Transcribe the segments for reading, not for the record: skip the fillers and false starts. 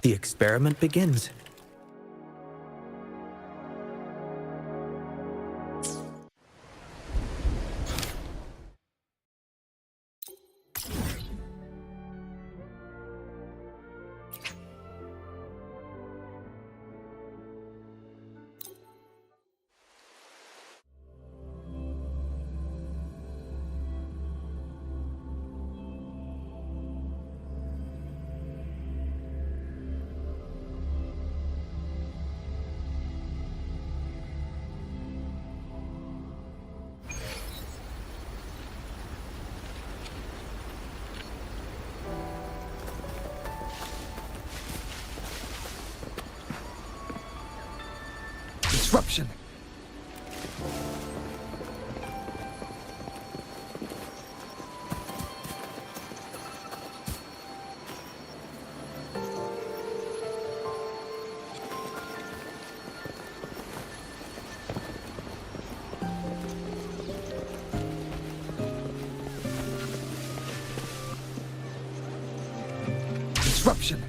The experiment begins. Disruption. Disruption.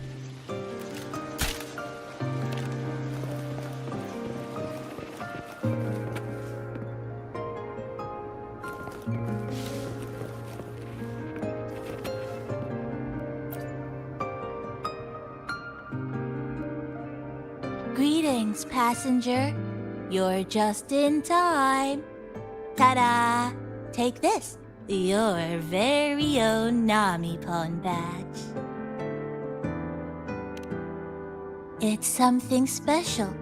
Greetings, passenger. You're just in time. Ta-da! Take this, your very own Namipon badge. It's something special.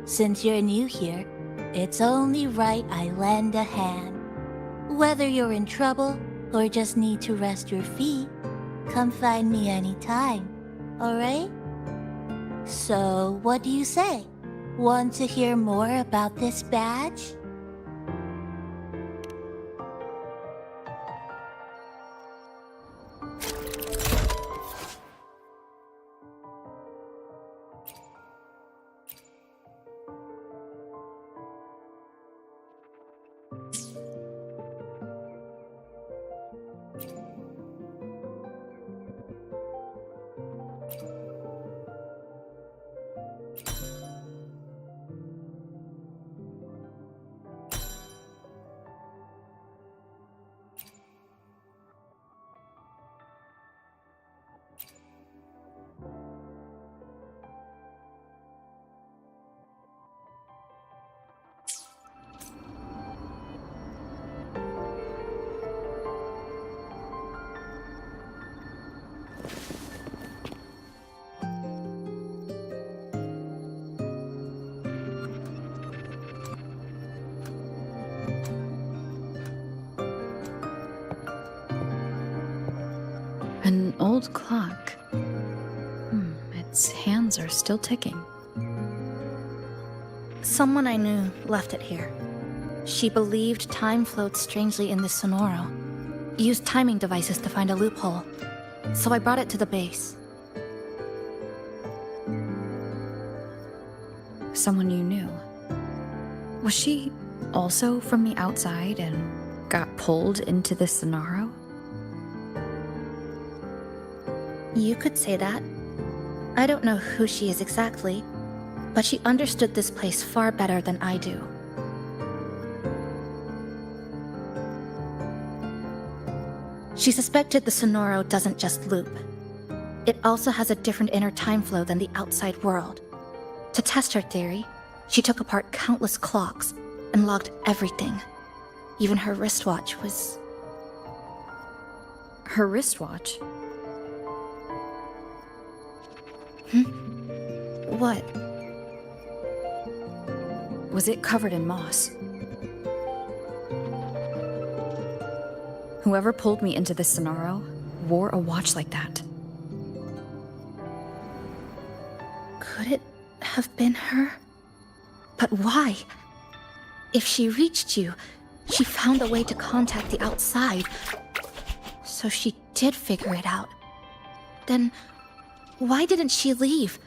Since you're new here, it's only right I lend a hand. Whether you're in trouble or just need to rest your feet, come find me anytime, alright? So, what do you say? Want to hear more about this badge? An old clock. Its hands are still ticking. Someone I knew left it here. She believed time flowed strangely in the Sonoro. Used timing devices to find a loophole. So I brought it to the base. Someone you knew. Was she also from the outside and got pulled into the Sonoro? You could say that. I don't know who she is exactly, but she understood this place far better than I do. She suspected the Sonoro doesn't just loop. It also has a different inner time flow than the outside world. To test her theory, she took apart countless clocks and logged everything. Even her wristwatch was... Her wristwatch. What? Was it covered in moss? Whoever pulled me into this Sonoro wore a watch like that. Could it have been her? But why? If she reached you, she found a way to contact the outside. So she did figure it out. Then why didn't she leave?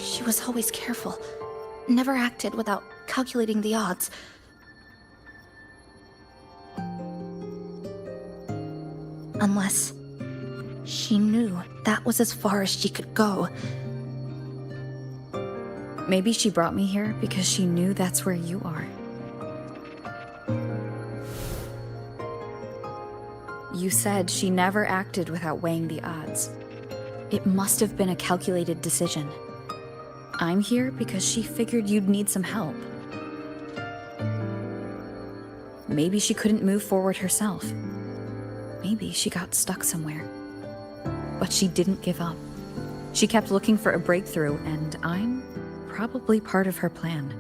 She was always careful, never acted without calculating the odds. Unless she knew that was as far as she could go. Maybe she brought me here because she knew that's where you are. You said she never acted without weighing the odds. It must have been a calculated decision. I'm here because she figured you'd need some help. Maybe she couldn't move forward herself. Maybe she got stuck somewhere. But she didn't give up. She kept looking for a breakthrough, and I'm probably part of her plan.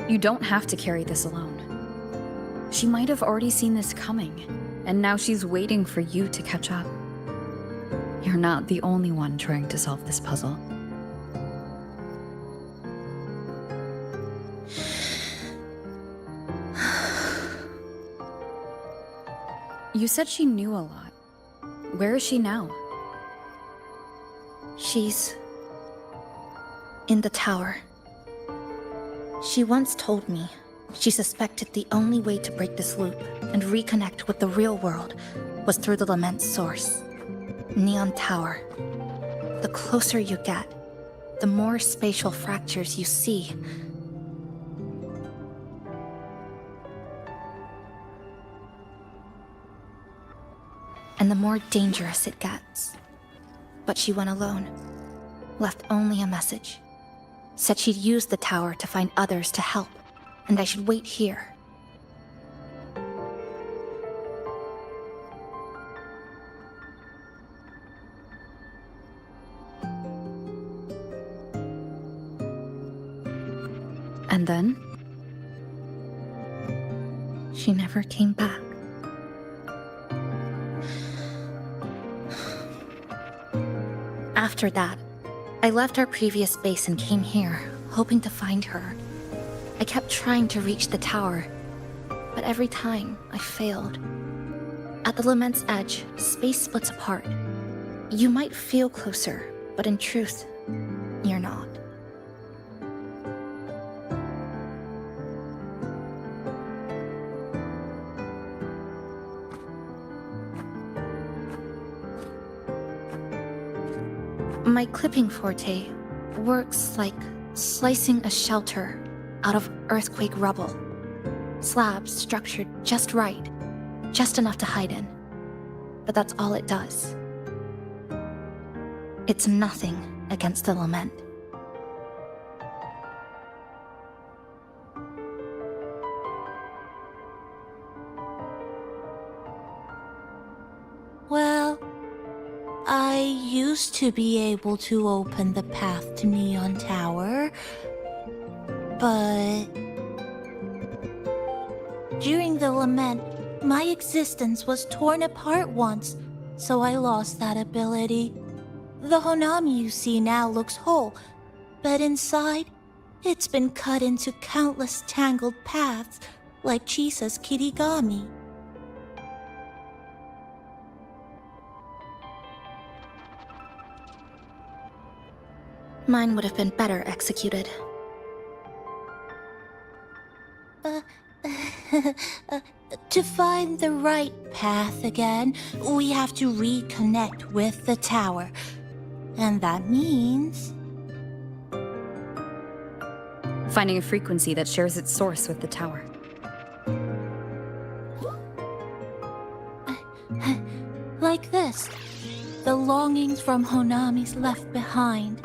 You don't have to carry this alone. She might have already seen this coming, and now she's waiting for you to catch up. You're not the only one trying to solve this puzzle. You said she knew a lot. Where is she now? She's in the tower. She once told me she suspected the only way to break this loop and reconnect with the real world was through the lament's source, Neon Tower. The closer you get, the more spatial fractures you see. And the more dangerous it gets. But she went alone, left only a message. Said she'd use the tower to find others to help, and I should wait here. And then? She never came back. After that, I left our previous base and came here, hoping to find her. I kept trying to reach the tower, but every time I failed. At the lament's edge, space splits apart. You might feel closer, but in truth, you're not. My clipping forte works like slicing a shelter out of earthquake rubble. Slabs structured just right, just enough to hide in. But that's all it does. It's nothing against the lament. Well, I used to be able to open the path to Neon Tower, but during the lament, my existence was torn apart once, so I lost that ability. The Honami you see now looks whole, but inside, it's been cut into countless tangled paths, like Chisa's kirigami. Mine would have been better executed. To find the right path again, we have to reconnect with the tower. And that means... Finding a frequency that shares its source with the tower. like this. The longings from Honami's left behind.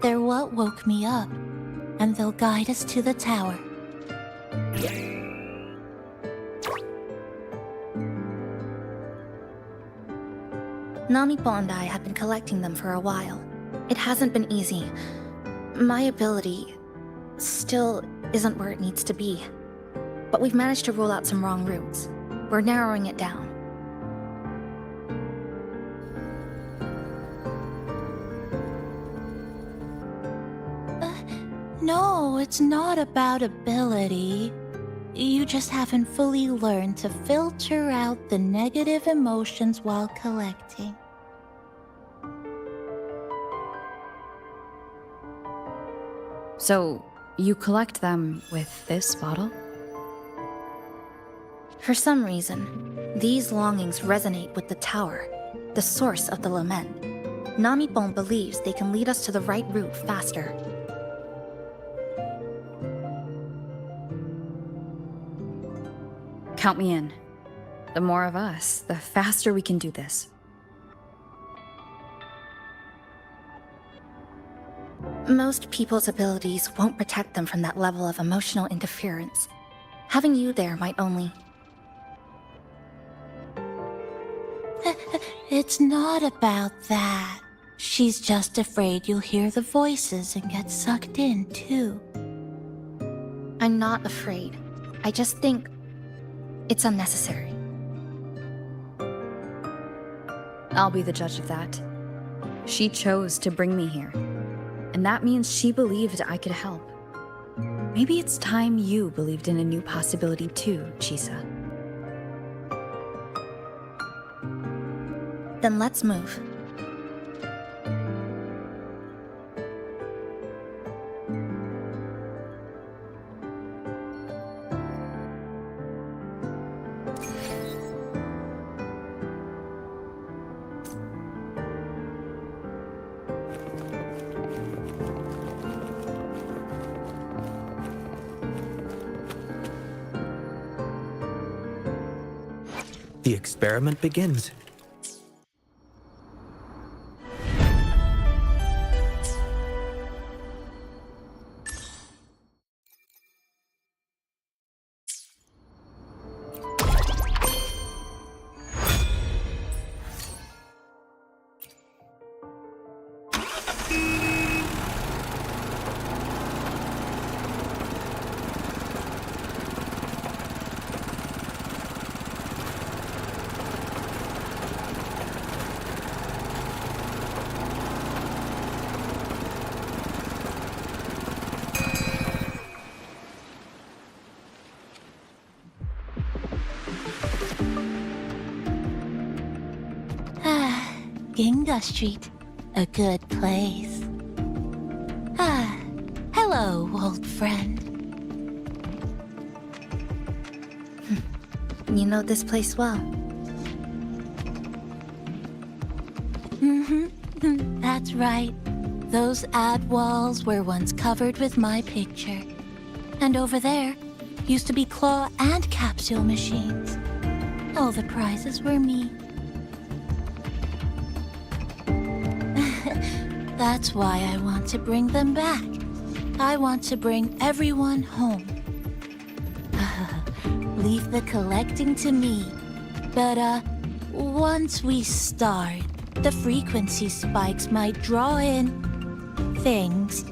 They're what woke me up, and they'll guide us to the tower. Namipo and I have been collecting them for a while. It hasn't been easy. My ability still isn't where it needs to be. But we've managed to rule out some wrong routes. We're narrowing it down. No, it's not about ability. You just haven't fully learned to filter out the negative emotions while collecting. So, you collect them with this bottle? For some reason, these longings resonate with the tower, the source of the lament. Namipon believes they can lead us to the right route faster. Count me in. The more of us, the faster we can do this. Most people's abilities won't protect them from that level of emotional interference. Having you there might only... It's not about that. She's just afraid you'll hear the voices and get sucked in, too. I'm not afraid. I just think it's unnecessary. I'll be the judge of that. She chose to bring me here, and that means she believed I could help. Maybe it's time you believed in a new possibility too, Chisa. Then let's move. The experiment begins. Ginga Street, a good place. Hello, old friend. You know this place well. That's right. Those ad walls were once covered with my picture. And over there used to be claw and capsule machines. All the prizes were me. That's why I want to bring them back. I want to bring everyone home. Leave the collecting to me. But, once we start, the frequency spikes might draw in things.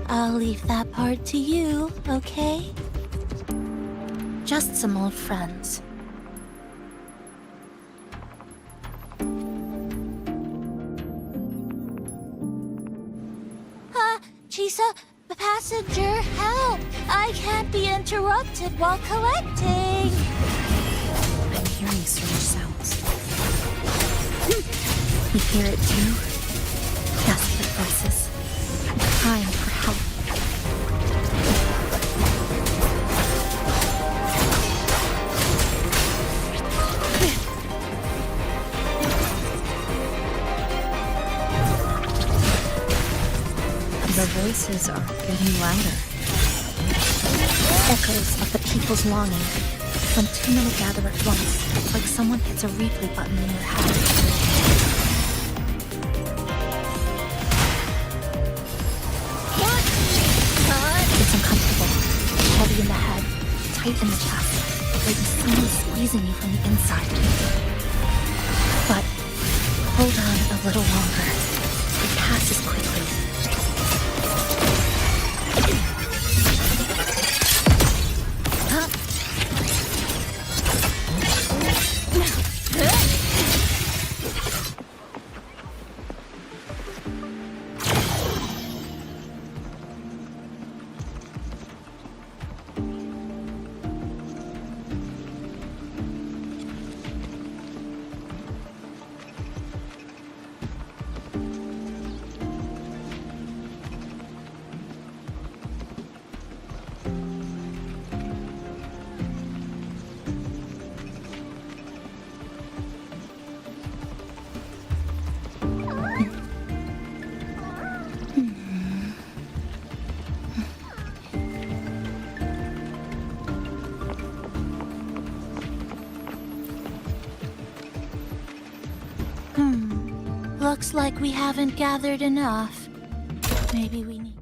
I'll leave that part to you, okay? Just some old friends. Chisa, the passenger, help! I can't be interrupted while collecting! I'm hearing strange sounds. You hear it too? Desperate voices. Crying for help. The voices are getting louder. Echoes of the people's longing. When too many gather at once, it's like someone hits a replay button in your head. What? It's uncomfortable. Heavy in the head, tight in the chest, like someone squeezing you from the inside. But Hold on a little longer. It passes quickly. Looks like we haven't gathered enough. Maybe we need...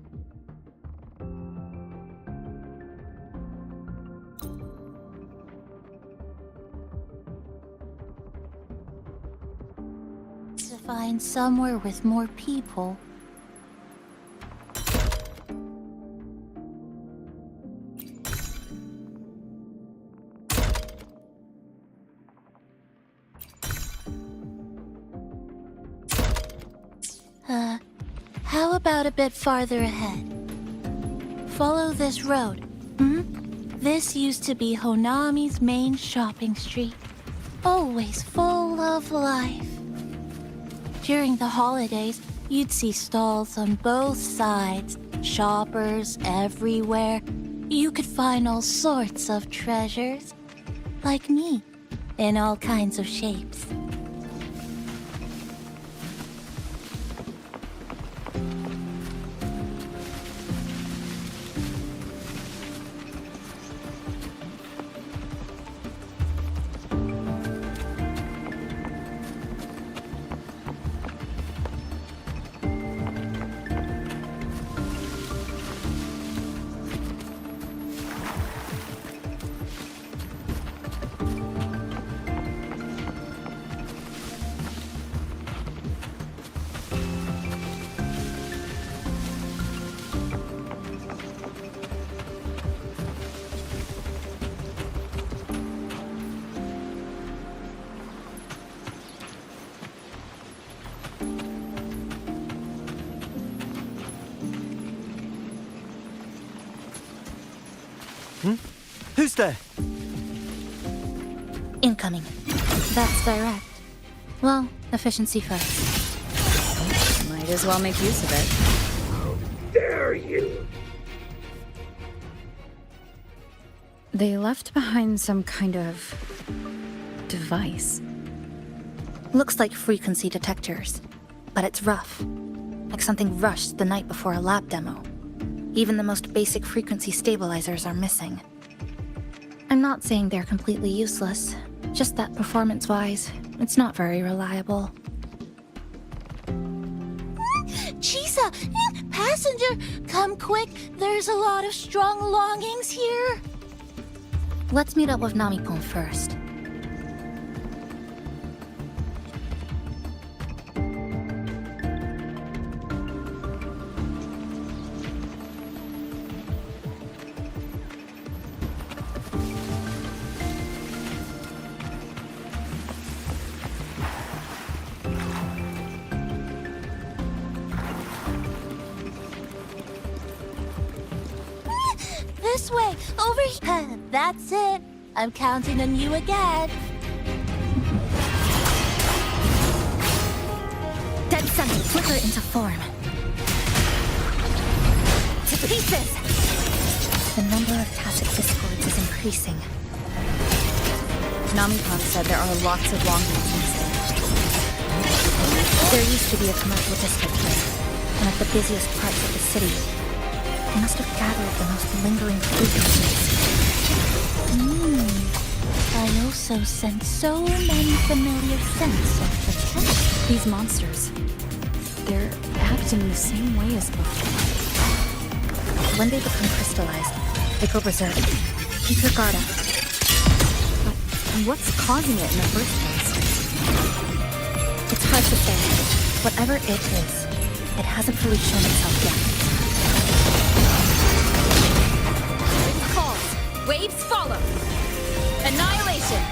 to find somewhere with more people. How about a bit farther ahead? Follow this road. This used to be Honami's main shopping street. Always full of life. During the holidays, you'd see stalls on both sides, shoppers everywhere. You could find all sorts of treasures. Like me, in all kinds of shapes. Who's there? Incoming. That's direct. Well, efficiency first. Might as well make use of it. Dare you? They left behind some kind of device. Looks like frequency detectors, but it's rough. Like something rushed the night before a lab demo. Even the most basic frequency stabilizers are missing. I'm not saying they're completely useless, just that performance-wise, it's not very reliable. Chisa! Passenger! Come quick! There's a lot of strong longings here! Let's meet up with Namipon first. This way! Over here! That's it! I'm counting on you again! Dead Sunny, flicker into form. To pieces! The number of tacit discords is increasing. Namipon said there are lots of longings missing. There used to be a commercial district here, one of the busiest parts of the city. They must have gathered the most lingering frequencies. I also sense so many familiar scents of protection. These monsters, they're acting the same way as before. When they become crystallized, they go berserk. Keep your guard up. But what's causing it in the first place? It's hard to say. Whatever it is, it hasn't fully shown itself yet. Wind calls. Waves follow. Annihilation.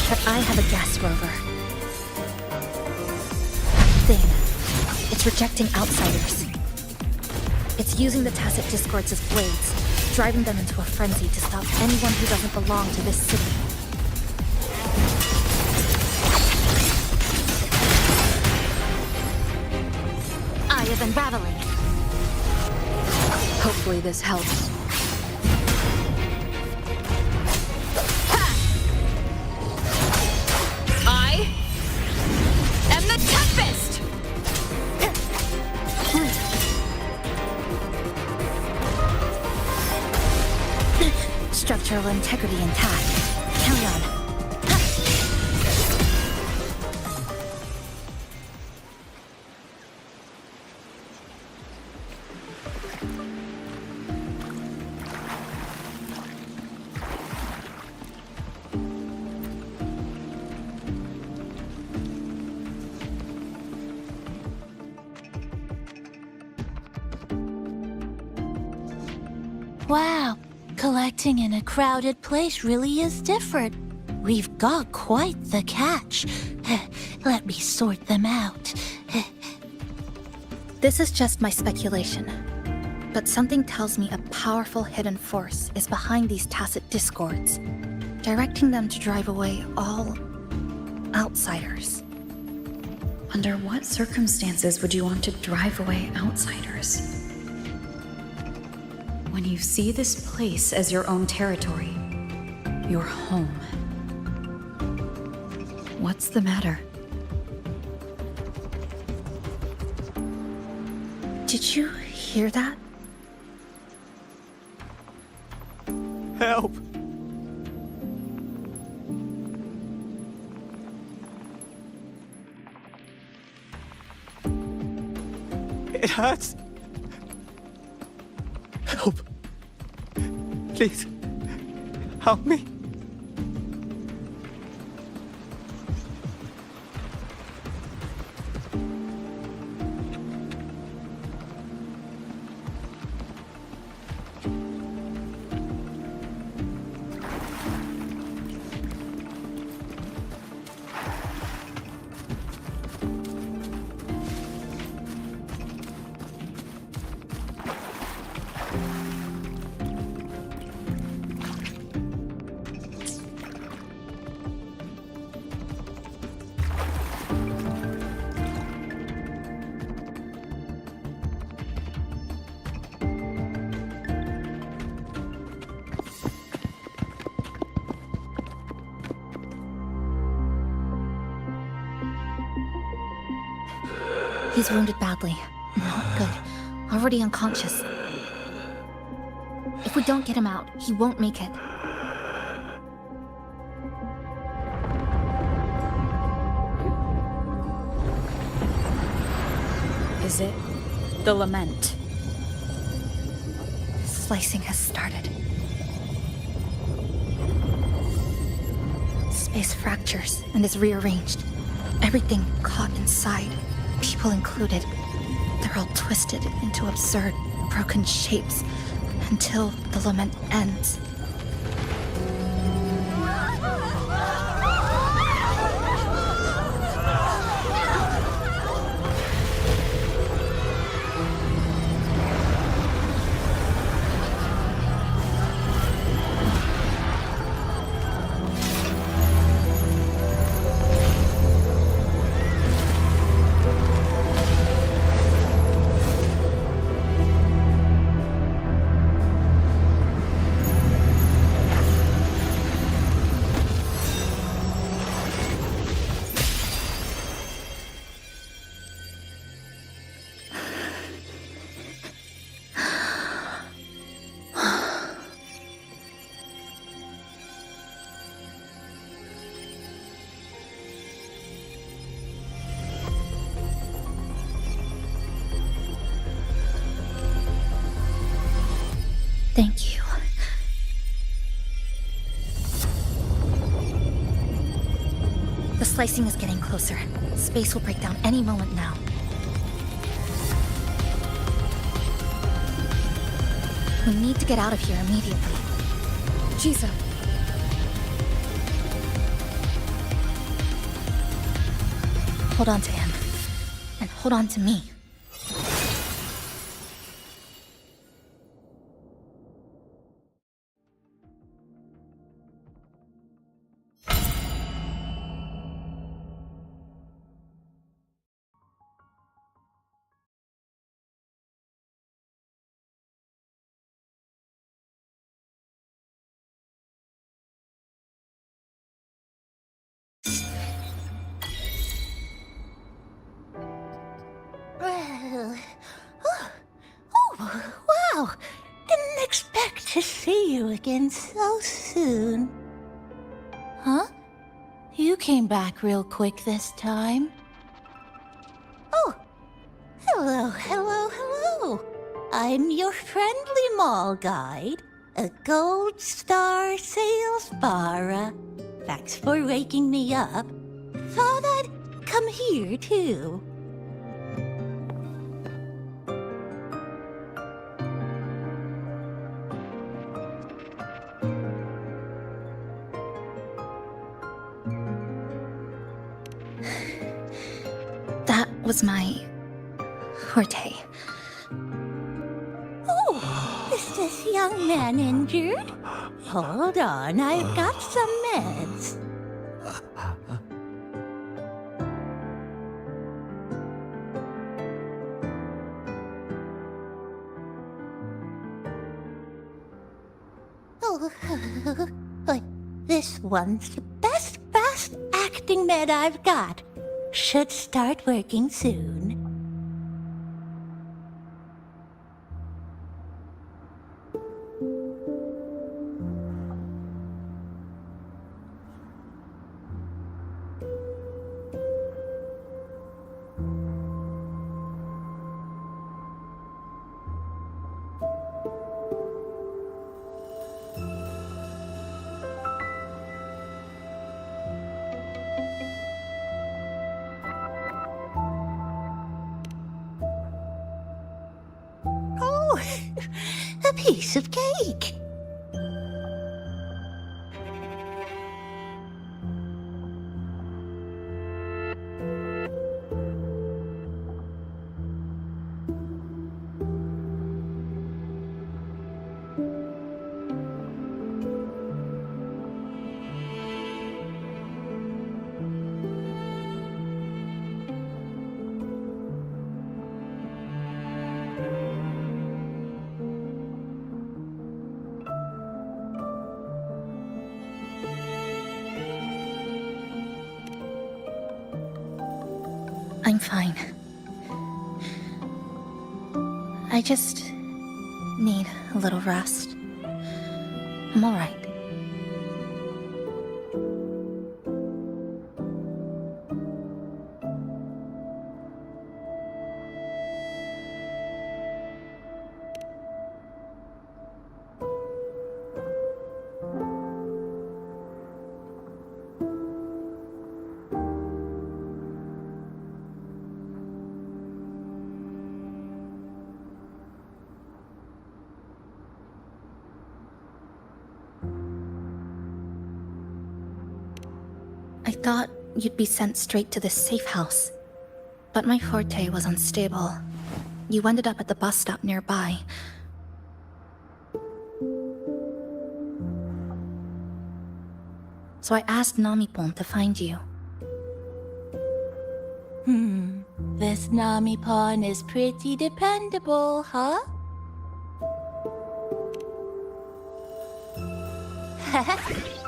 But I have a gas rover. That thing. It's rejecting outsiders. It's using the tacit discords as blades, driving them into a frenzy to stop anyone who doesn't belong to this city. Eye of Unraveling. Hopefully this helps. I am the Tempest! Structural integrity intact. Carry on. Wow, collecting in a crowded place really is different. We've got quite the catch. Let me sort them out. This is just my speculation, but something tells me a powerful hidden force is behind these tacit discords, directing them to drive away all outsiders. Under what circumstances would you want to drive away outsiders? When you see this place as your own territory, your home. What's the matter? Did you hear that? Help! It hurts. Help. Please. Help me. He's wounded badly. Not good. Already unconscious. If we don't get him out, he won't make it. Is it the lament? Slicing has started. Space fractures and is rearranged. Everything caught inside, people included. They're all twisted into absurd, broken shapes until the lament ends. slicing is getting closer. Space will break down any moment now. We need to get out of here immediately. Jesus. Hold on to him. And hold on to me. Wow! Didn't expect to see you again so soon. Huh? You came back real quick this time. Oh! Hello. I'm your friendly mall guide, a gold star sales barra. Thanks for waking me up. Thought I'd come here too. That was my forte. Oh, is this young man injured? Hold on, I've got some meds. Oh, this one's the best fast acting med I've got. Should start working soon. Oh, a piece of cake. I'm fine. I just need a little rest. I'm all right. I thought you'd be sent straight to this safe house. But my forte was unstable. You ended up at the bus stop nearby. So I asked Namipon to find you. This Namipon is pretty dependable, huh?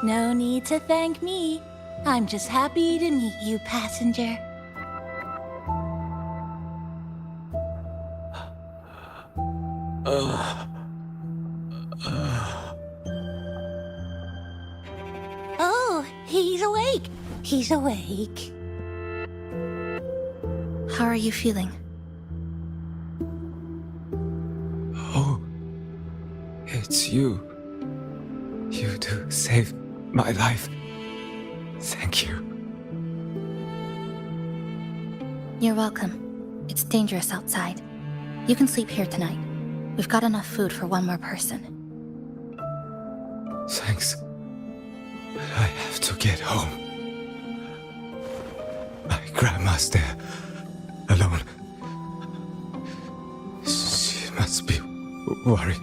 No need to thank me. I'm just happy to meet you, passenger. Oh, he's awake. He's awake. How are you feeling? Oh, it's you. You two saved my life. Thank you. You're welcome. It's dangerous outside. You can sleep here tonight. We've got enough food for one more person. Thanks. But I have to get home. My grandma's there, alone. She must be worried,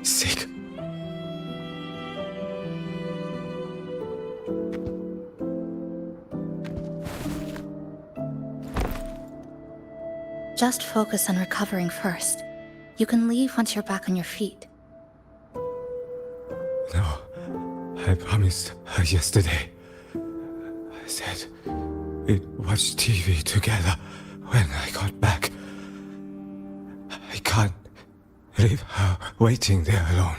sick. Just focus on recovering first. You can leave once you're back on your feet. No, I promised her yesterday. I said we'd watch TV together when I got back. I can't leave her waiting there alone.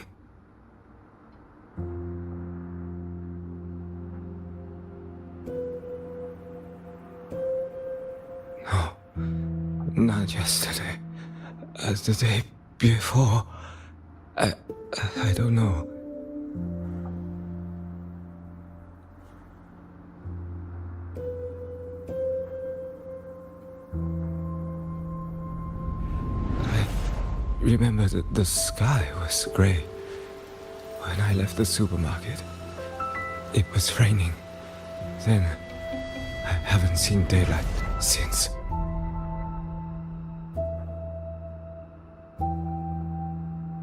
No, not yesterday. The day before. I don't know. I remember that the sky was gray. When I left the supermarket, it was raining. Then, I haven't seen daylight since.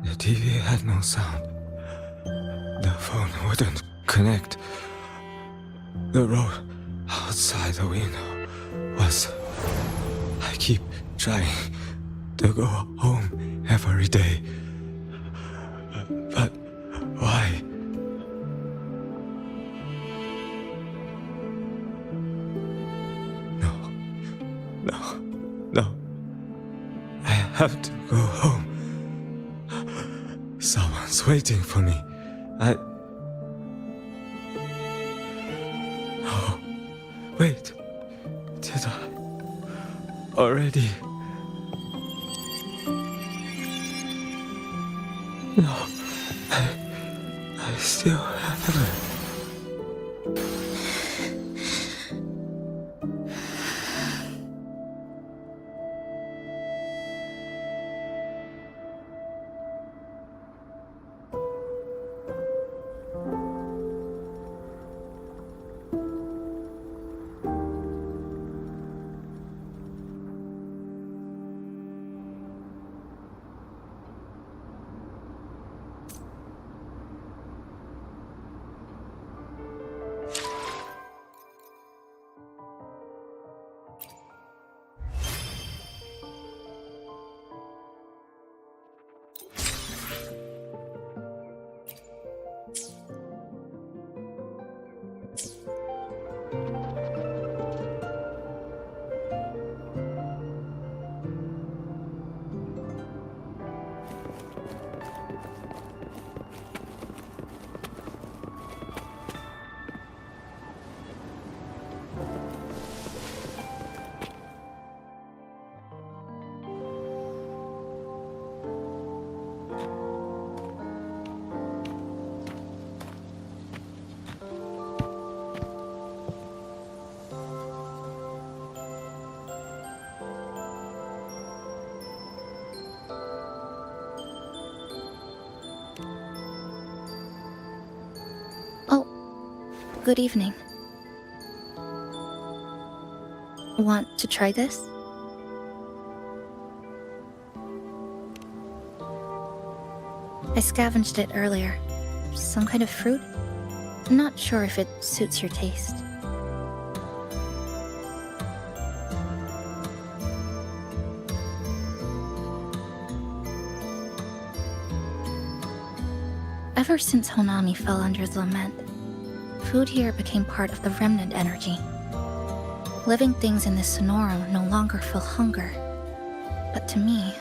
The TV had no sound. The phone wouldn't connect. The road outside the window was... I keep trying to go home every day. But why? No. I have to go home. Someone's waiting for me. Oh, wait. Did I already? No, I still haven't. Good evening. Want to try this? I scavenged it earlier. Some kind of fruit? I'm not sure if it suits your taste. Ever since Honami fell under the lament, food here became part of the remnant energy. Living things in this Sonoro no longer feel hunger. But to me,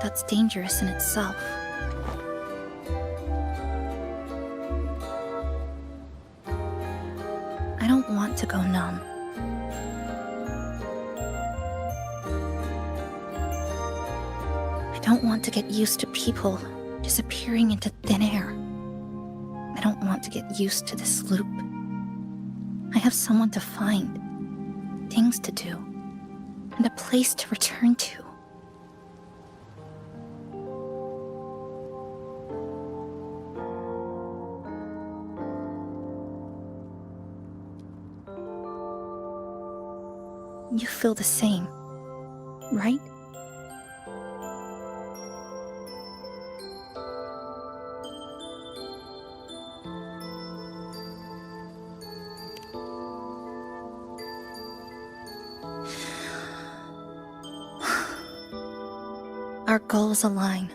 that's dangerous in itself. I don't want to go numb. I don't want to get used to people disappearing into thin air. I don't want to get used to this loop. I have someone to find, things to do. and a place to return to. You feel the same, right? Our goals align.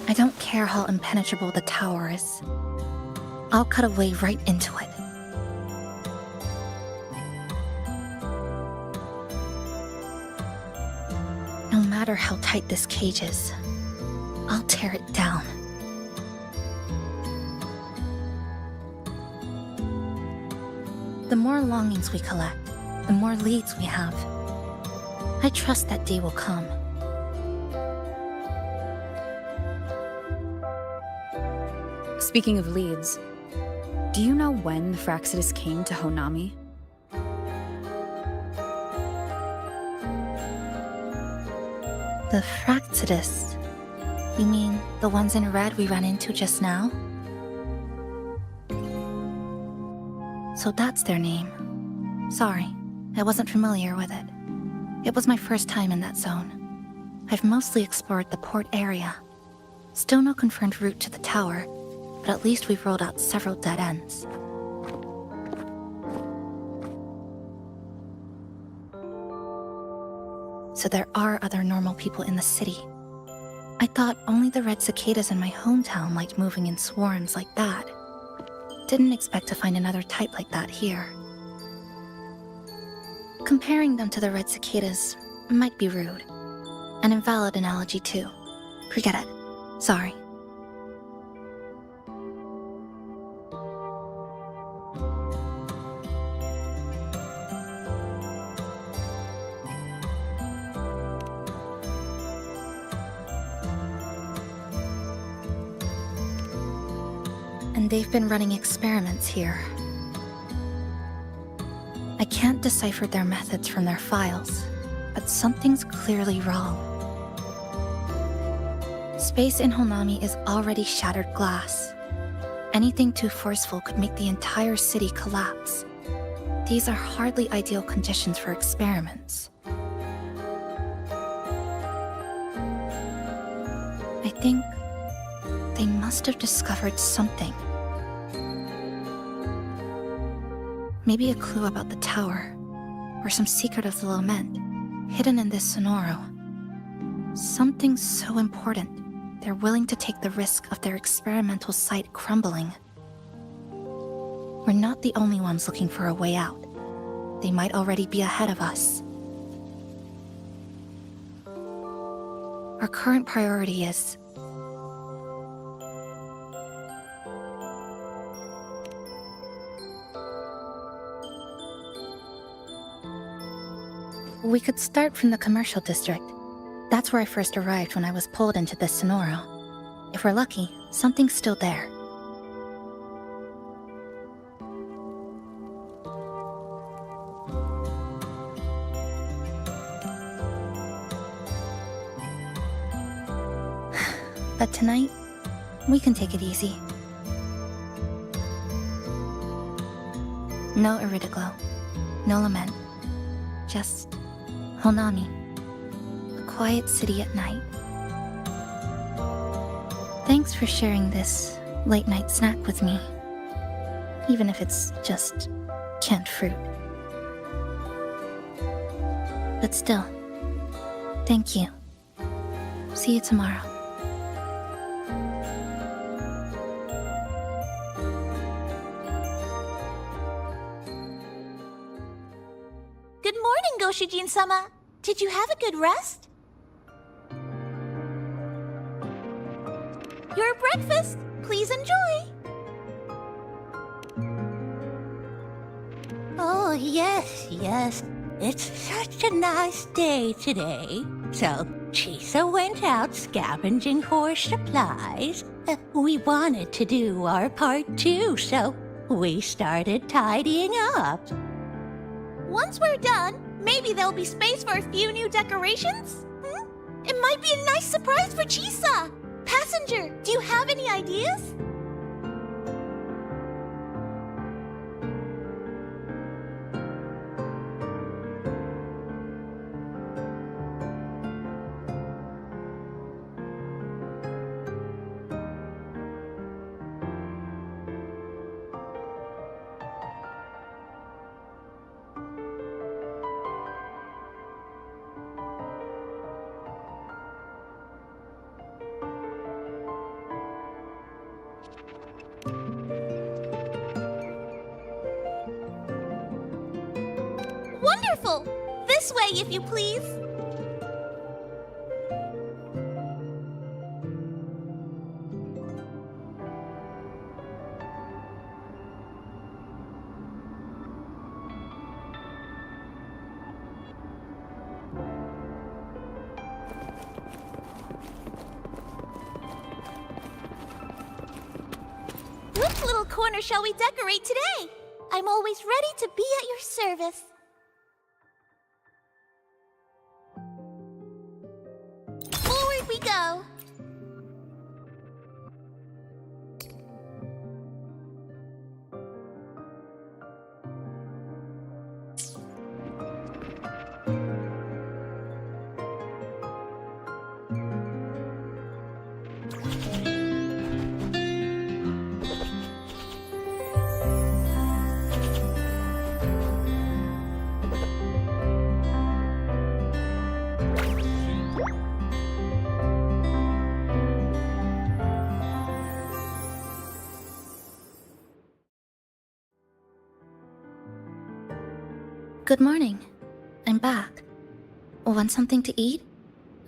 I don't care how impenetrable the tower is. I'll cut a way right into it. No matter how tight this cage is, I'll tear it down. The more longings we collect, the more leads we have. I trust that day will come. Speaking of leads, do you know when the Fraxidus came to Honami? The Fraxidus? You mean the ones in red we ran into just now? So that's their name. Sorry, I wasn't familiar with it. It was my first time in that zone. I've mostly explored the port area. Still no confirmed route to the tower, but at least we've rolled out several dead ends. So there are other normal people in the city. I thought only the red cicadas in my hometown liked moving in swarms like that. Didn't expect to find another type like that here. Comparing them to the red cicadas might be rude. An invalid analogy too. Forget it. Sorry. And they've been running experiments here. I can't decipher their methods from their files, but something's clearly wrong. Space in Honami is already shattered glass. Anything too forceful could make the entire city collapse. These are hardly ideal conditions for experiments. I think they must have discovered something. Maybe a clue about the tower, or some secret of the lament, hidden in this sonoro. Something so important, they're willing to take the risk of their experimental site crumbling. We're not the only ones looking for a way out. They might already be ahead of us. Our current priority is we could start from the commercial district. That's where I first arrived when I was pulled into this sonoro. If we're lucky, something's still there. But tonight, we can take it easy. No Iridoglow, no lament, just Honami, a quiet city at night. Thanks for sharing this late-night snack with me, even if it's just canned fruit. But still, thank you. See you tomorrow. Good morning, Goshijin-sama. Did you have a good rest? Your breakfast. Please enjoy. Oh, yes, yes. It's such a nice day today. So, Chisa went out scavenging for supplies. We wanted to do our part too, so we started tidying up. Once we're done, Maybe there'll be space for a few new decorations? It might be a nice surprise for Chisa! Passenger, do you have any ideas? Wonderful! This way, if you please. Which little corner shall we decorate today? I'm always ready to be at your service. Forward we go. Good morning. I'm back. Want something to eat?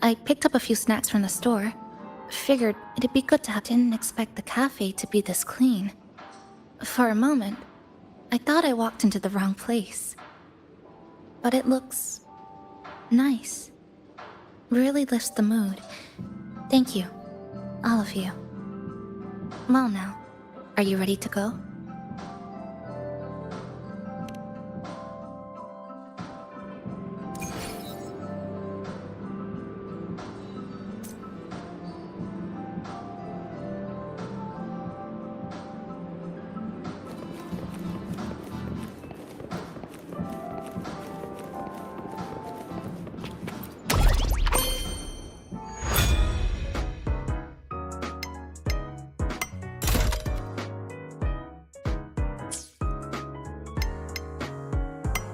I picked up a few snacks from the store. Figured it'd be good to have. Didn't expect the cafe to be this clean. For a moment, I thought I walked into the wrong place. But it looks nice. Really lifts the mood. Thank you, all of you. Well now, are you ready to go?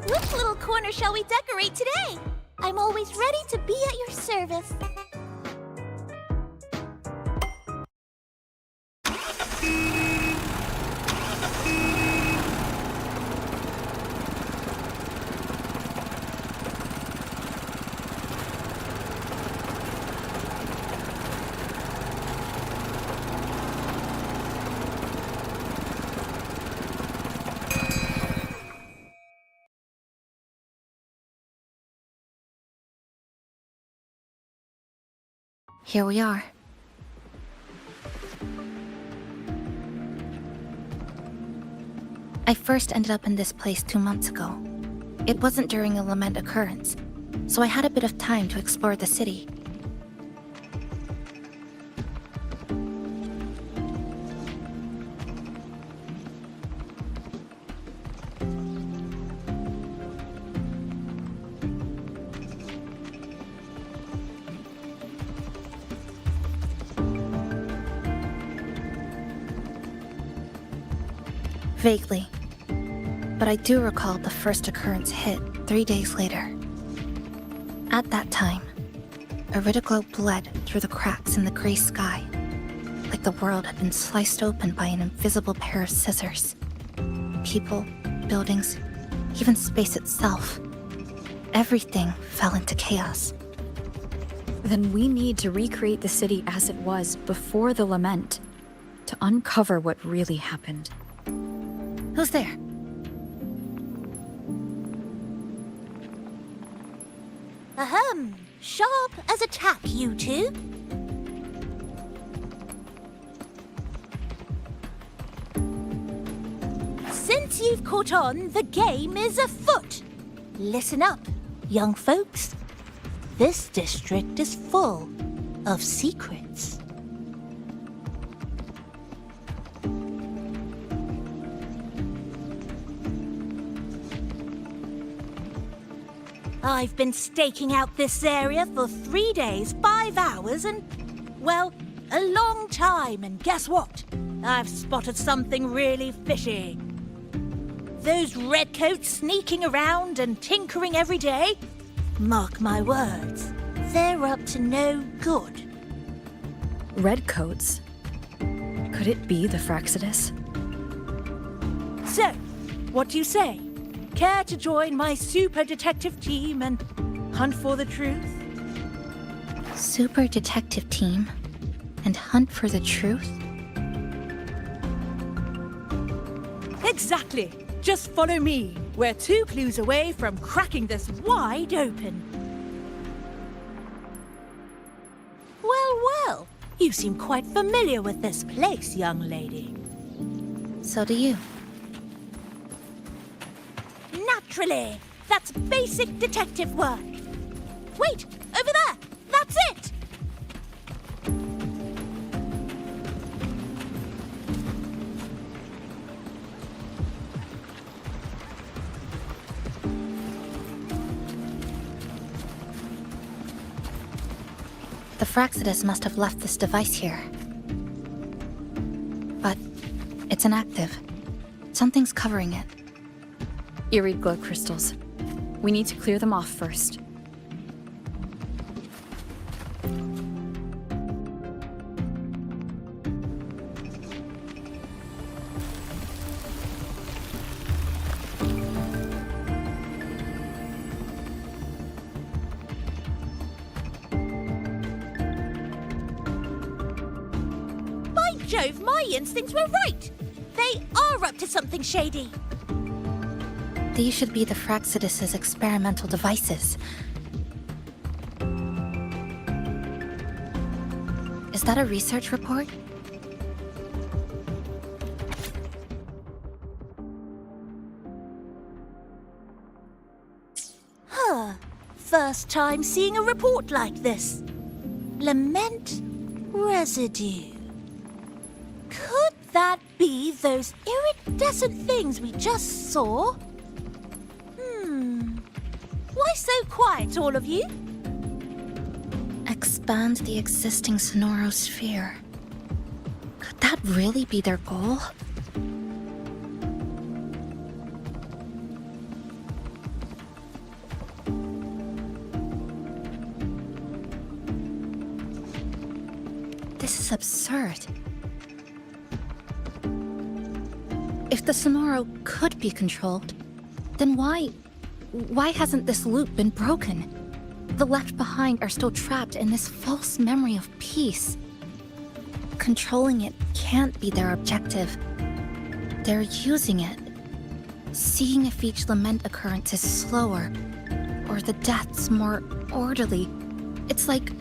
Which little corner shall we decorate today? I'm always ready to be at your service. Here we are. I first ended up in this place 2 months ago. It wasn't during a lament occurrence, so I had a bit of time to explore the city. Vaguely, but I do recall the first occurrence hit 3 days later. At that time, Iridoglow bled through the cracks in the gray sky, like the world had been sliced open by an invisible pair of scissors. People, buildings, even space itself. Everything fell into chaos. Then we need to recreate the city as it was before the lament, to uncover what really happened. Who's there? Ahem. Sharp as a tack, you two. Since you've caught on, the game is afoot. Listen up. Young folks, this district is full of secrets. I've been staking out this area for 3 days, 5 hours, and, well, a long time. And guess what? I've spotted something really fishy. Those redcoats sneaking around and tinkering every day? Mark my words, they're up to no good. Redcoats? Could it be the Fraxidus? So, what do you say? Care to join my super detective team and hunt for the truth? Super detective team and hunt for the truth? Exactly. Just follow me. We're 2 clues away from cracking this wide open. Well, well. You seem quite familiar with this place, young lady. So do you. Naturally. That's basic detective work. Wait, over there. That's it. The Fraxidus must have left this device here. But it's inactive. Something's covering it. Eerie glow crystals. We need to clear them off first. By Jove, my instincts were right. They are up to something shady. These should be the Fraxidus's experimental devices. Is that a research report? Huh. First time seeing a report like this. Lament residue. Could that be those iridescent things we just saw? Why so quiet, all of you? Expand the existing Sonoro sphere. Could that really be their goal? This is absurd. If the Sonoro could be controlled, then why hasn't this loop been broken? The left behind are still trapped in this false memory of peace. Controlling it can't be their objective. They're using it. Seeing if each lament occurrence is slower, or the deaths more orderly. It's like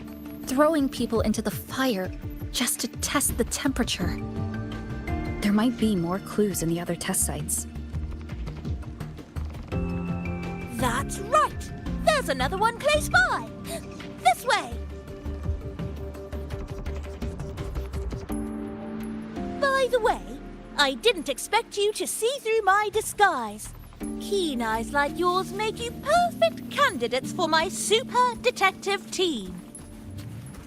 throwing people into the fire just to test the temperature. There might be more clues in the other test sites. That's right! There's another one close by! This way! By the way, I didn't expect you to see through my disguise. Keen eyes like yours make you perfect candidates for my super detective team.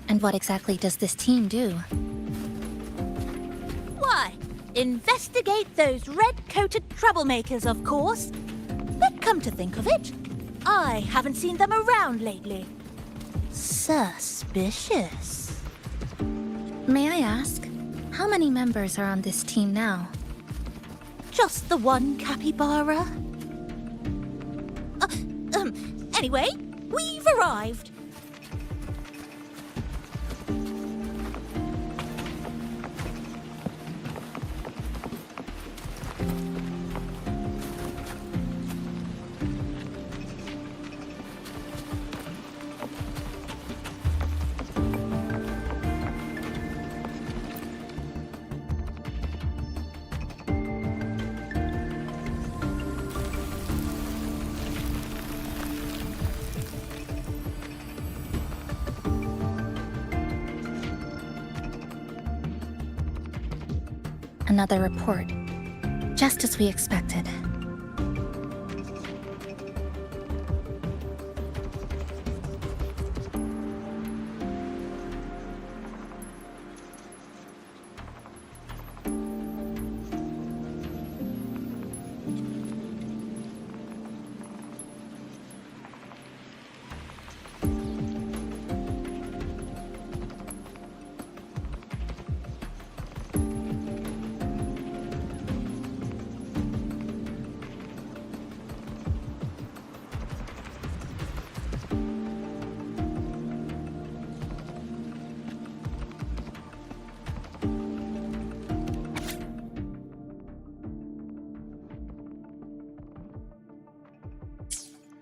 And what exactly does this team do? Why, investigate those red-coated troublemakers, of course. But come to think of it, I haven't seen them around lately. Suspicious. May I ask, how many members are on this team now? Just the one capybara. Anyway, we've arrived. another report. Just as we expected.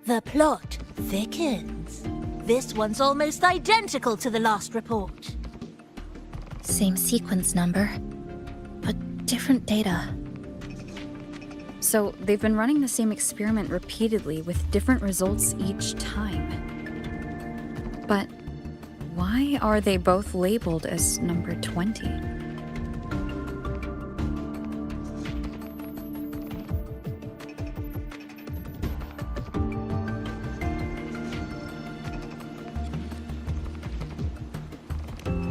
The plot thickens. This one's almost identical to the last report. Same sequence number, but different data. So they've been running the same experiment repeatedly with different results each time. But why are they both labeled as number 20?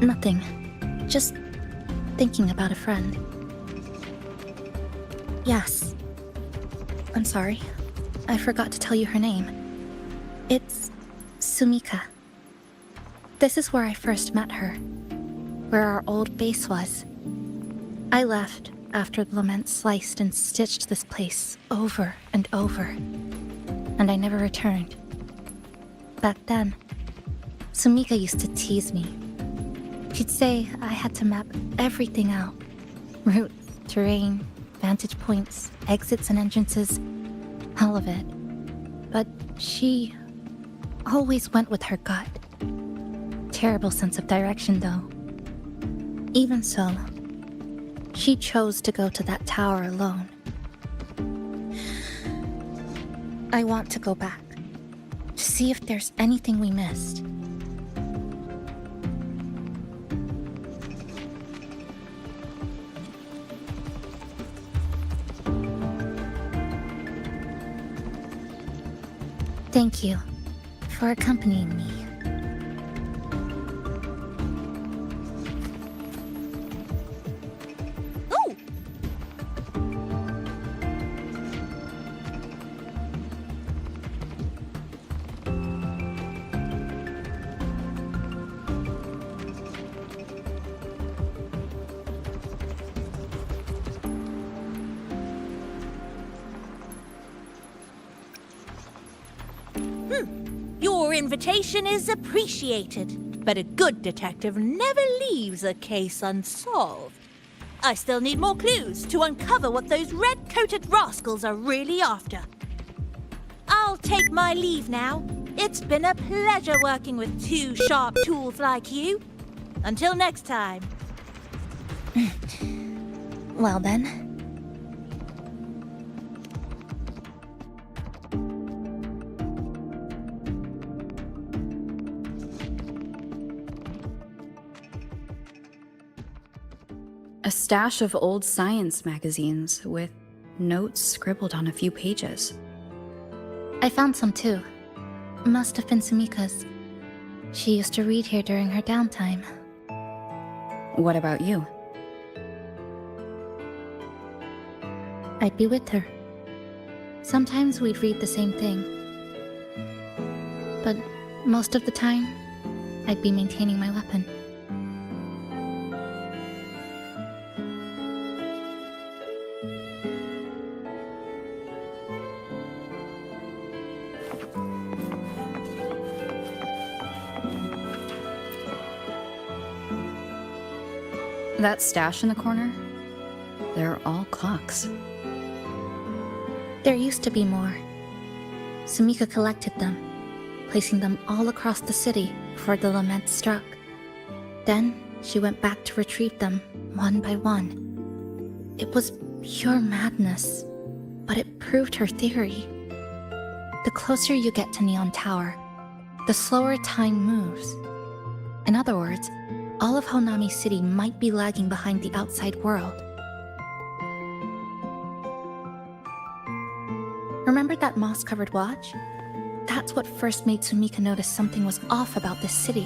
Nothing. Just thinking about a friend. Yes. I'm sorry. I forgot to tell you her name. It's Sumika. This is where I first met her. Where our old base was. I left after the lament sliced and stitched this place over and over. And I never returned. Back then, Sumika used to tease me. She'd say I had to map everything out. Route, terrain, vantage points, exits and entrances, all of it. But she always went with her gut. Terrible sense of direction, though. Even so, she chose to go to that tower alone. I want to go back, to see if there's anything we missed. Thank you for accompanying me. Oh! Your invitation is appreciated, but a good detective never leaves a case unsolved. I still need more clues to uncover what those red-coated rascals are really after. I'll take my leave now. It's been a pleasure working with two sharp tools like you. Until next time. Well then. A stash of old science magazines with notes scribbled on a few pages. I found some too. Must have been Sumika's. She used to read here during her downtime. What about you? I'd be with her. Sometimes we'd read the same thing. But most of the time, I'd be maintaining my weapon. That stash in the corner? They're all clocks. There used to be more. Sumika collected them, placing them all across the city before the lament struck. Then she went back to retrieve them one by one. It was pure madness, but it proved her theory. The closer you get to Neon Tower, the slower time moves. In other words, all of Honami City might be lagging behind the outside world. Remember that moss-covered watch? That's what first made Sumika notice something was off about this city.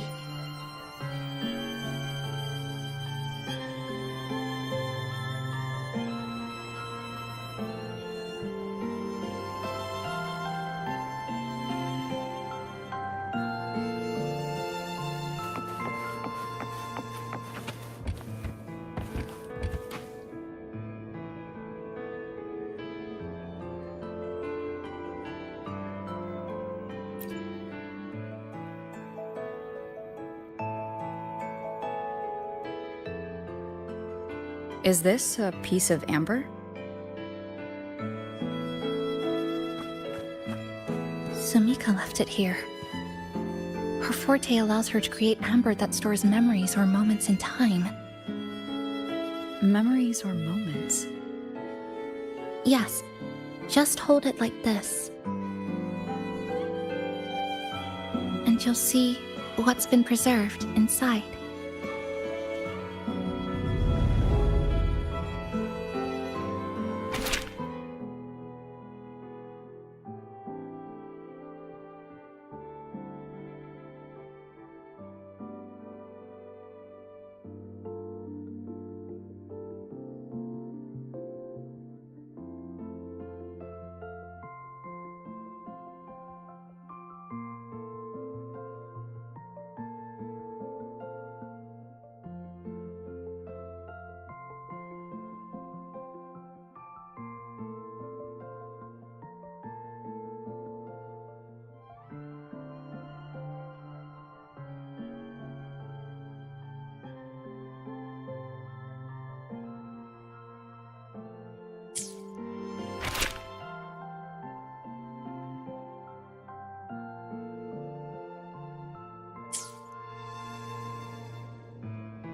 Is this a piece of amber? Sumika left it here. Her forte allows her to create amber that stores memories or moments in time. Memories or moments? Yes, just hold it like this. And you'll see what's been preserved inside.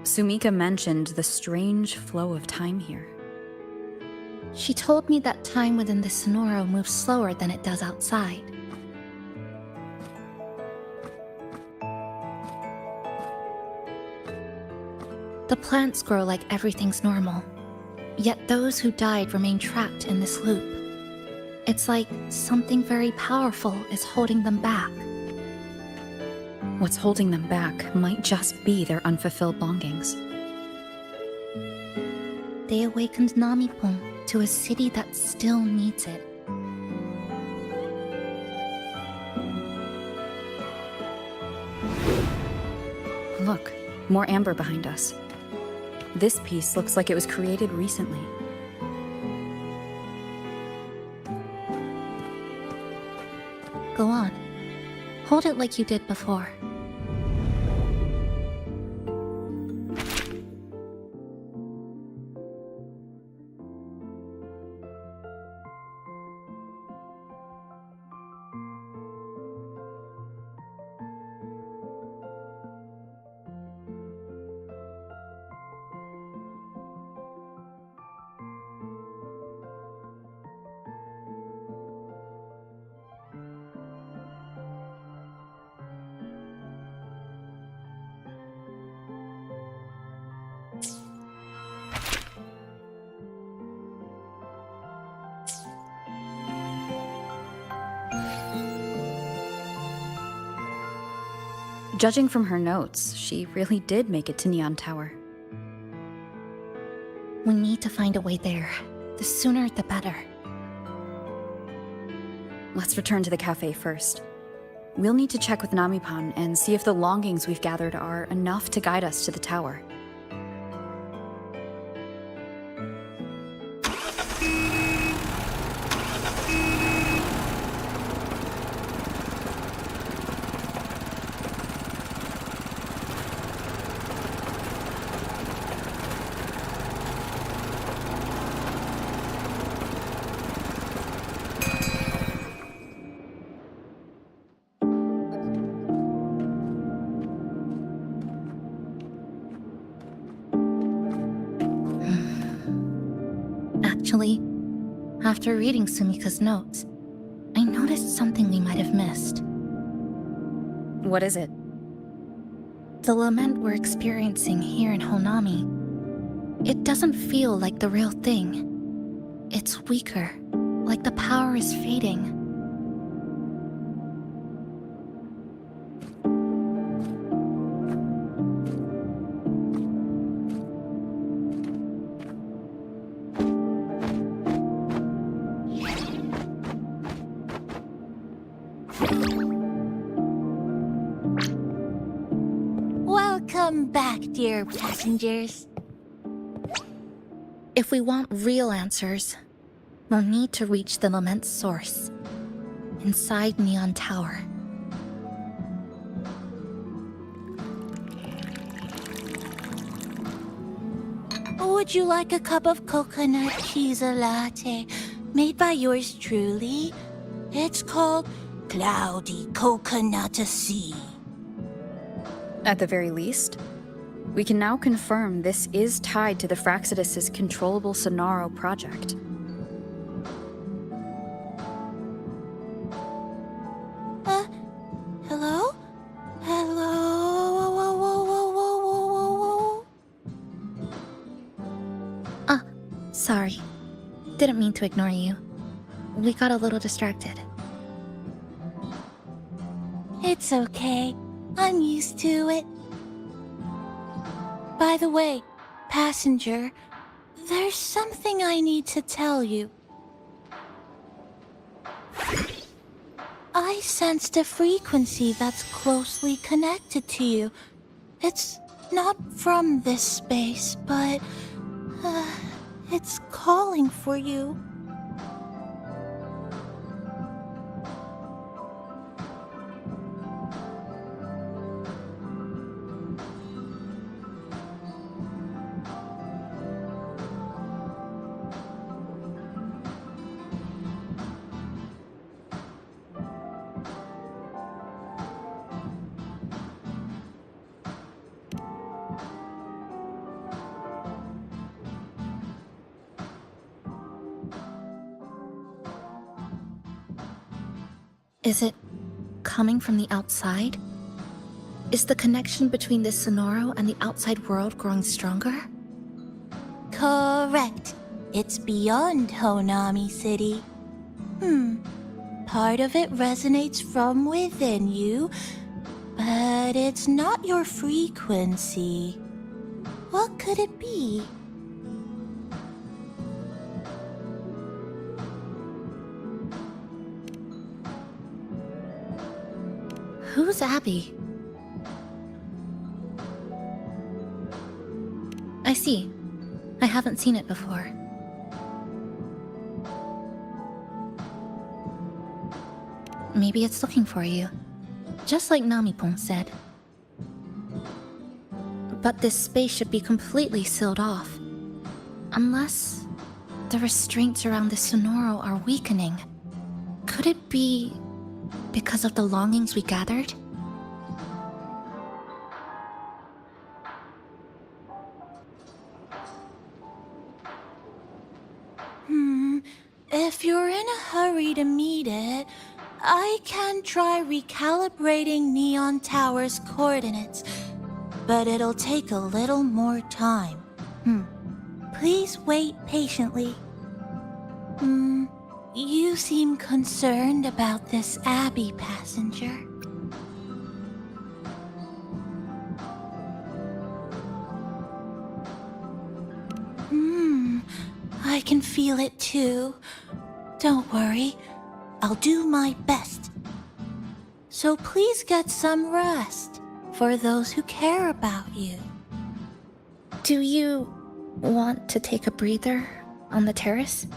Sumika mentioned the strange flow of time here. She told me that time within the Sonoro moves slower than it does outside. The plants grow like everything's normal, yet those who died remain trapped in this loop. It's like something very powerful is holding them back. What's holding them back might just be their unfulfilled longings. They awakened Namipon to a city that still needs it. Look, more amber behind us. This piece looks like it was created recently. Go on. Hold it like you did before. Judging from her notes, she really did make it to Neon Tower. We need to find a way there. The sooner, the better. Let's return to the cafe first. We'll need to check with Namipon and see if the longings we've gathered are enough to guide us to the tower. Actually, after reading Sumika's notes, I noticed something we might have missed. What is it? The lament we're experiencing here in Honami. It doesn't feel like the real thing. It's weaker, like the power is fading. Welcome back, dear passengers. If we want real answers, we'll need to reach the lament's source, inside Neon Tower. Would you like a cup of coconut cheese latte made by yours truly? It's called Cloudy Coconut Sea. At the very least, we can now confirm this is tied to the Fraxidus' controllable Sonaro project. Hello? Hello? Whoa, whoa, whoa, whoa, whoa, whoa. Sorry. Didn't mean to ignore you. We got a little distracted. It's okay. I'm used to it. By the way, passenger, there's something I need to tell you. I sensed a frequency that's closely connected to you. It's not from this space, but it's calling for you. Is it coming from the outside? Is the connection between this Sonoro and the outside world growing stronger? Correct. It's beyond Honami City. Part of it resonates from within you, but it's not your frequency. What could it be? Who's Abby? I see. I haven't seen it before. Maybe it's looking for you, just like Namipon said. But this space should be completely sealed off. Unless the restraints around the Sonoro are weakening. Could it be because of the longings we gathered? If you're in a hurry to meet it, I can try recalibrating Neon Tower's coordinates, but it'll take a little more time. Please wait patiently. You seem concerned about this Abby passenger. I can feel it too. Don't worry, I'll do my best. So please get some rest for those who care about you. Do you want to take a breather on the terrace?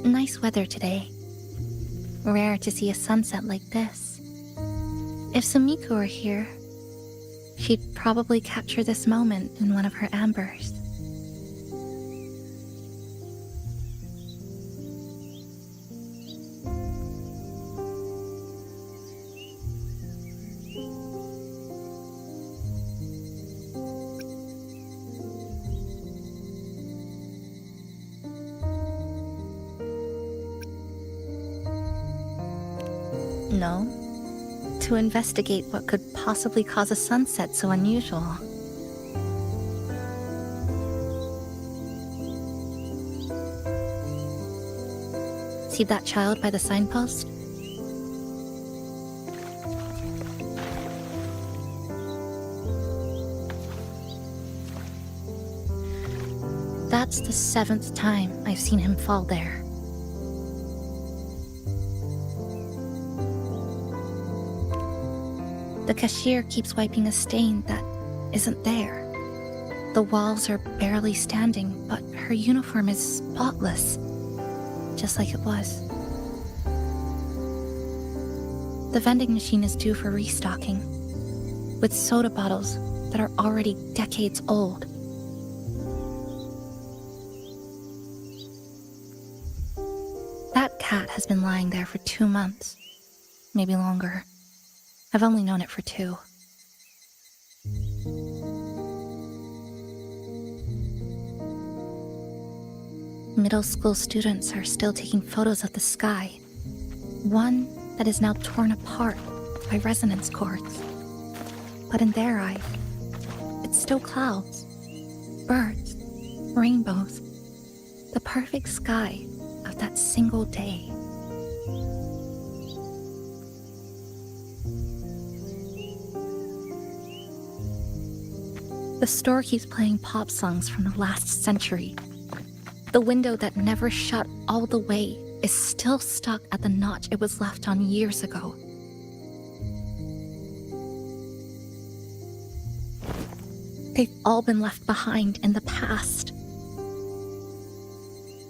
Nice weather today. Rare to see a sunset like this. If Sumiko were here, she'd probably capture this moment in one of her ambers. No, to investigate what could possibly cause a sunset so unusual. See that child by the signpost? That's the 7th time I've seen him fall there. The cashier keeps wiping a stain that isn't there. The walls are barely standing, but her uniform is spotless, just like it was. The vending machine is due for restocking, with soda bottles that are already decades old. That cat has been lying there for 2 months, maybe longer. I've only known it for 2. Middle school students are still taking photos of the sky. One that is now torn apart by resonance cords. But in their eyes, it's still clouds, birds, rainbows, the perfect sky of that single day. The store keeps playing pop songs from the last century. The window that never shut all the way is still stuck at the notch it was left on years ago. They've all been left behind in the past.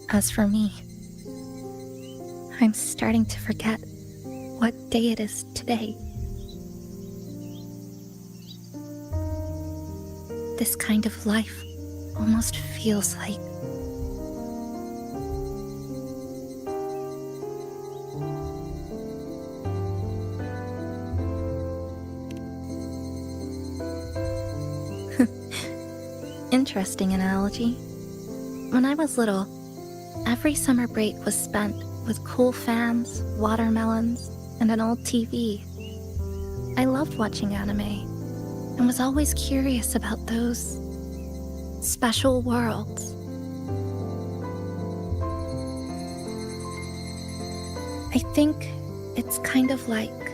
As for me, I'm starting to forget what day it is today. This kind of life almost feels like interesting analogy. When I was little, every summer break was spent with cool fans, watermelons, and an old TV. I loved watching anime and was always curious about those special worlds. I think it's kind of like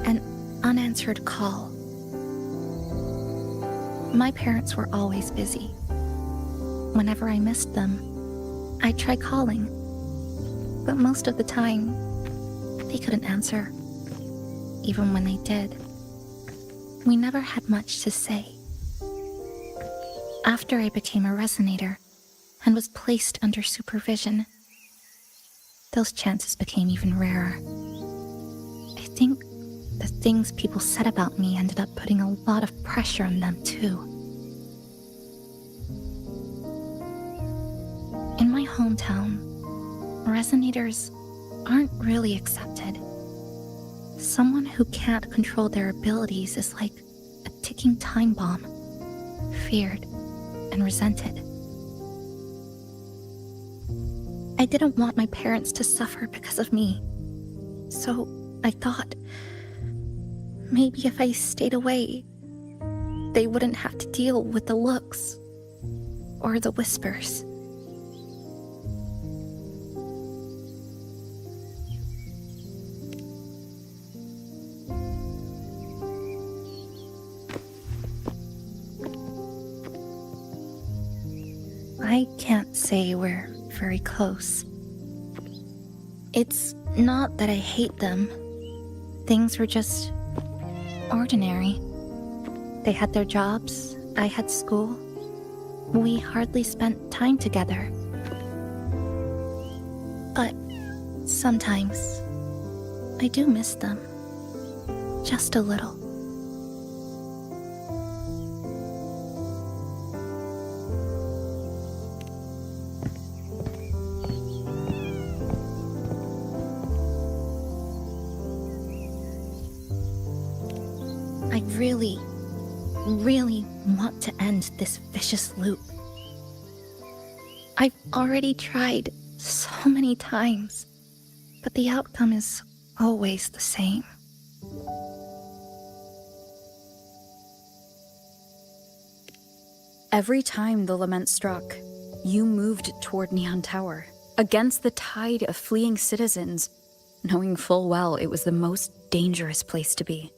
an unanswered call. My parents were always busy. Whenever I missed them, I'd try calling, but most of the time, they couldn't answer. Even when they did, we never had much to say. After I became a resonator and was placed under supervision, those chances became even rarer. I think the things people said about me ended up putting a lot of pressure on them too. In my hometown, resonators aren't really accepted. Someone who can't control their abilities is like a ticking time bomb, feared and resented. I didn't want my parents to suffer because of me, so I thought maybe if I stayed away, they wouldn't have to deal with the looks or the whispers. I can't say we're very close. It's not that I hate them. Things were just ordinary. They had their jobs, I had school. We hardly spent time together. But sometimes I do miss them. Just a little. really, really want to end this vicious loop. I've already tried so many times, but the outcome is always the same. Every time the lament struck, you moved toward Neon Tower, against the tide of fleeing citizens, knowing full well it was the most dangerous place to be.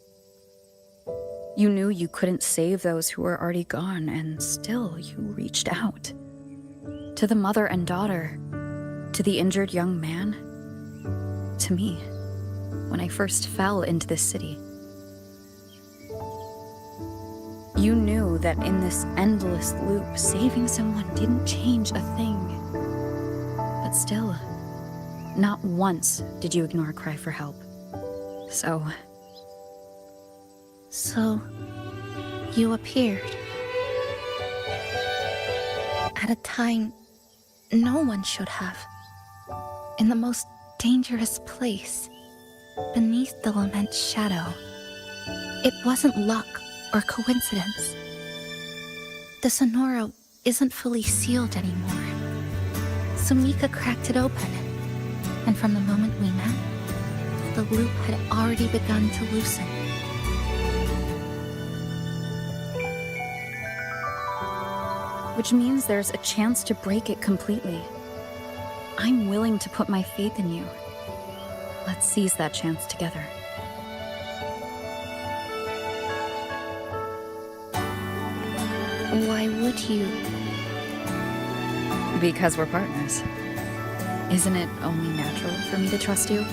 You knew you couldn't save those who were already gone, and still you reached out. To the mother and daughter, to the injured young man, to me, when I first fell into this city. You knew that in this endless loop, saving someone didn't change a thing. But still, not once did you ignore a cry for help. So, you appeared. At a time no one should have. In the most dangerous place, beneath the lament's shadow. It wasn't luck or coincidence. The Sonoro isn't fully sealed anymore. Sumika cracked it open, and from the moment we met, the loop had already begun to loosen. which means there's a chance to break it completely. I'm willing to put my faith in you. Let's seize that chance together. Why would you? Because we're partners. Isn't it only natural for me to trust you?